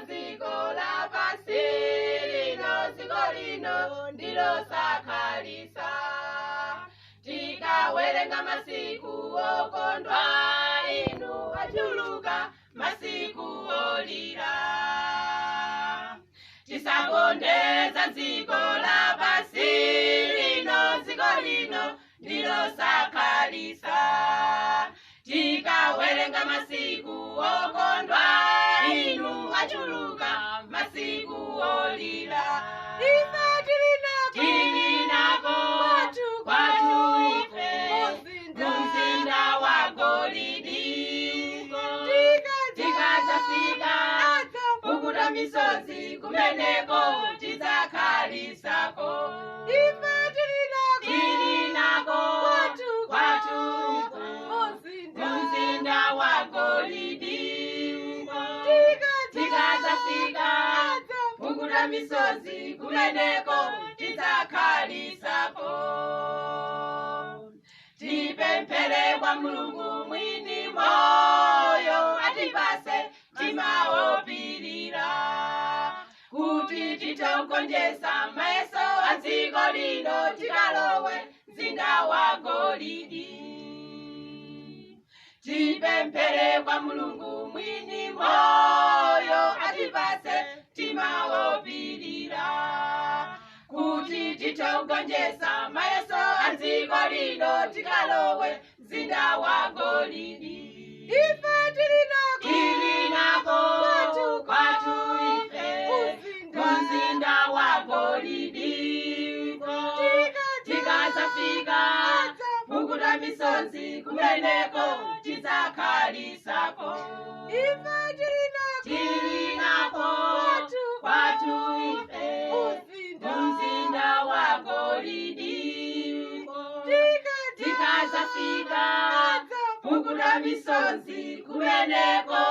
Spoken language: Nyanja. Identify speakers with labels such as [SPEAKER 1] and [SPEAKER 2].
[SPEAKER 1] ziko lapansi lino, ziko lino ndilo sakhalisa. Tikawerenga masiku okondwa, inu achuluka masiku olira. Tisakondeza ziko lapansi lino, ziko lino ndilo sakhalisa. Tikawerenga masiku okondwa, inu achuluka masiku olira. Ife tilinako kwatu ife mumzinda wa golidi. Tikadzafika pukuta misozi kumeneko tidzakhalisako. Ife tilinako kwatu mumzinda wa golidi. Tikadzafika pukuta misozi kumeneko tidzakhalisako. Tipemphere kwa Mulungu mwini moyo atipase mtima wopirira, kuti titogonjesa mayeso a dziko lino tikalowe mzinda wa golidi. Tipemphere kwa Mulungu mwini moyo atipase mtima wopirira, kuti titogonjesa mayeso a dziko lino tikalowe mzinda wa golidi. Ife tilinako kwatu ife mzinda wa golidi. Tikadzafika pukuta misozi kumeneko tidzakhalisako. Ife tilinako kwatu ife mzinda wa golidi. Tikadzafika pukuta misozi kumeneko